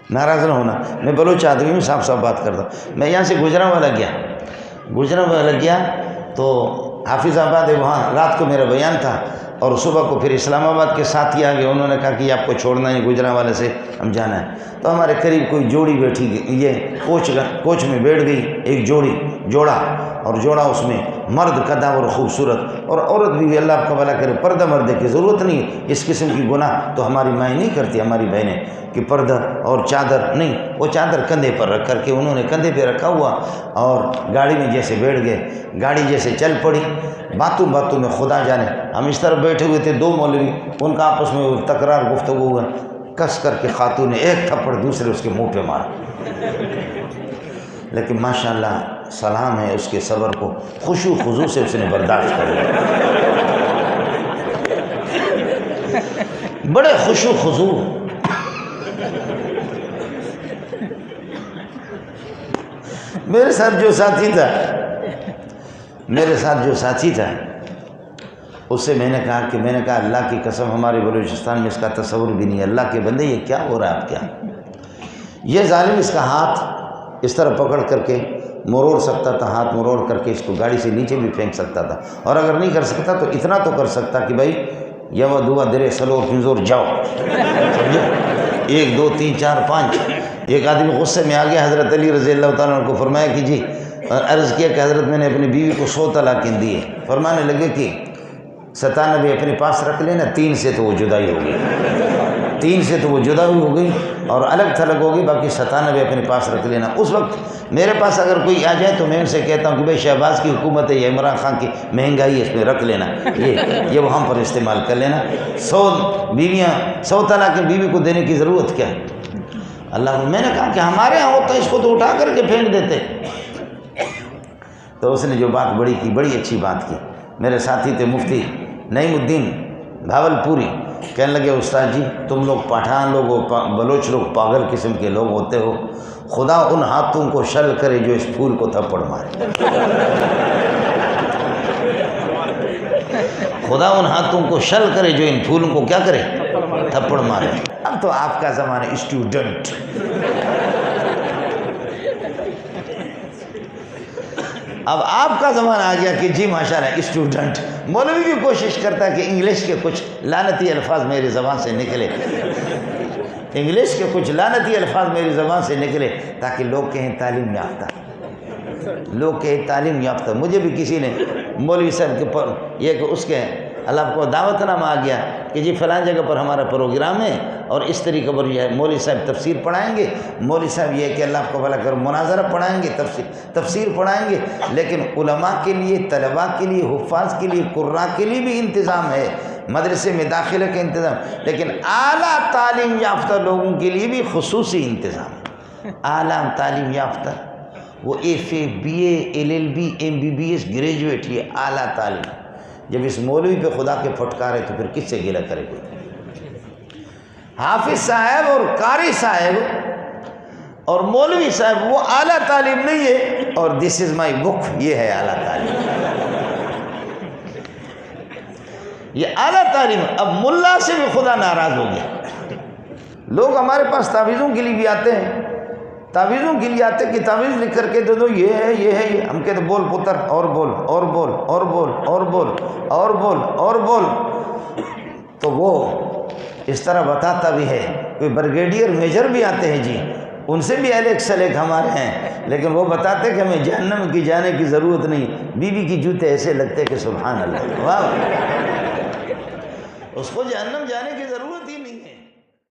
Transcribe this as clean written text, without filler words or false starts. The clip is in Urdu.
ناراض نہ ہونا، میں بلوچ آدمی ہوں، صاف صاف بات کرتا ہوں۔ میں یہاں سے گجرانوالہ گیا تو حافظ آباد ہے، وہاں رات کو میرا بیان تھا اور صبح کو پھر اسلام آباد کے ساتھی آ گئے، انہوں نے کہا کہ آپ کو چھوڑنا ہے گجرانوالہ سے ہم جانا ہے۔ تو ہمارے قریب کوئی جوڑی بیٹھی گئی، یہ کوچ میں بیٹھ گئی ایک جوڑا، اور جوڑا اس میں مرد قدام اور خوبصورت، اور عورت بھی اللہ آپ کا بھلا کرے، پردہ مردے کی ضرورت نہیں ہے، اس قسم کی گناہ تو ہماری مائیں نہیں کرتی، ہماری بہنیں، کہ پردہ اور چادر نہیں، وہ چادر کندھے پر رکھ کر کے انہوں نے کندھے پہ رکھا ہوا اور گاڑی میں جیسے بیٹھ گئے، گاڑی جیسے چل پڑی، باتوں میں خدا جانے ہم اس طرف بیٹھے ہوئے تھے، دو مولوی، ان کا آپس میں تکرار گفتگو ہوا، کس کر کے خاتون نے ایک تھپڑ دوسرے اس کے منہ پہ مارا، لیکن ماشاءاللہ سلام ہے اس کے صبر کو، خشوع خضوع سے اس نے برداشت کر لیا، بڑے خشوع خضوع۔ میرے ساتھ جو ساتھی تھا اس سے میں نے کہا اللہ کی قسم ہمارے بلوچستان میں اس کا تصور بھی نہیں ہے، اللہ کے بندے یہ کیا ہو رہا ہے، آپ کیا یہ ظالم اس کا ہاتھ اس طرح پکڑ کر کے مروڑ سکتا تھا، ہاتھ مروڑ کر کے اس کو گاڑی سے نیچے بھی پھینک سکتا تھا، اور اگر نہیں کر سکتا تو اتنا تو کر سکتا کہ بھائی یوا دوا درے سلور پنزور جاؤ، سمجھے، 1 2 3 4 5۔ ایک آدمی غصے میں آ گیا، حضرت علی رضی اللہ تعالیٰ عنہ کو فرمایا کہ جی، عرض کیا کہ حضرت میں نے اپنی بیوی کو 100 طلاقیں دی ہیں، فرمانے لگے کہ 97 اپنے پاس رکھ لینا، 3 سے تو وہ جدائی ہو گئی، 3 سے تو وہ جدا ہو گئی اور الگ تھلگ ہو گئی، باقی 97 اپنے پاس رکھ لینا۔ اس وقت میرے پاس اگر کوئی آ جائے تو میں ان سے کہتا ہوں کہ بھائی شہباز کی حکومت ہے یا عمران خان کی مہنگائی ہے، اس میں رکھ لینا، یہ وہاں پر استعمال کر لینا، 100 طلاقیں بیوی کو دینے کی ضرورت کیا ہے؟ اللہ، میں نے کہا کہ ہمارے ہاں ہوتا ہے اس کو تو اٹھا کر کے پھینک دیتے۔ تو اس نے جو بات بڑی کی، بڑی اچھی بات کی، میرے ساتھی تھے مفتی نعیم الدین بھاولپوری، کہنے لگے استاد جی تم لوگ پٹھان لوگ بلوچ لوگ پاگل قسم کے لوگ ہوتے ہو، خدا ان ہاتھوں کو شل کرے جو اس پھول کو تھپڑ مارے، خدا ان ہاتھوں کو شل کرے جو ان پھولوں کو کیا کرے، تھپڑ مارے۔ اب تو آپ کا زمانہ اسٹوڈنٹ، اب آپ کا زمانہ آ گیا کہ جی ماشاءاللہ اسٹوڈنٹ۔ مولوی بھی کوشش کرتا ہے کہ انگلش کے کچھ لعنتی الفاظ میری زبان سے نکلے، انگلش کے کچھ لعنتی الفاظ میری زبان سے نکلے تاکہ لوگ کہیں تعلیم یافتہ، لوگ کہیں تعلیم یافتہ۔ مجھے بھی کسی نے مولوی صاحب کے پر یہ کہ اس کے اللہ کو دعوت نامہ آ گیا کہ جی فلاں جگہ پر ہمارا پروگرام ہے اور اس طریقے پر یہ مولوی صاحب تفسیر پڑھائیں گے، مولوی صاحب یہ کہ اللہ کو بھلا کر مناظرہ پڑھائیں گے، تفسیر پڑھائیں گے، لیکن علماء کے لیے، طلباء کے لیے، حفاظ کے لیے، قراء کے لیے بھی انتظام ہے، مدرسے میں داخلے کا انتظام، لیکن اعلیٰ تعلیم یافتہ لوگوں کے لیے بھی خصوصی انتظام ہے۔ اعلیٰ تعلیم یافتہ وہ FA BA LLB MBBS graduate, یہ اعلیٰ تعلیم۔ جب اس مولوی پہ خدا کے پھٹکارے تو پھر کس سے گلہ کرے کوئی؟ حافظ صاحب اور قاری صاحب اور مولوی صاحب وہ اعلیٰ تعلیم نہیں ہے، اور دس از مائی بک، یہ ہے اعلیٰ تعلیم، یہ اعلیٰ تعلیم۔ اب ملا سے بھی خدا ناراض ہو گیا۔ لوگ ہمارے پاس تعویذوں کے لیے بھی آتے ہیں، تعویذوں کے لیے آتے کہ تعویذ لکھ کر کے دے دو، یہ ہے یہ ہے یہ، ہم کہتے بول پتر، اور بول اور بول اور بول اور بول اور بول اور بول، تو وہ اس طرح بتاتا بھی ہے۔ کوئی بریگیڈیئر میجر بھی آتے ہیں جی، ان سے بھی الیک سلیک ہمارے ہیں، لیکن وہ بتاتے کہ ہمیں جہنم کی جانے کی ضرورت نہیں، بیوی کی جوتے ایسے لگتے کہ سبحان اللہ، واہ، اس کو جہنم جانے کی ضرورت ہی نہیں ہے۔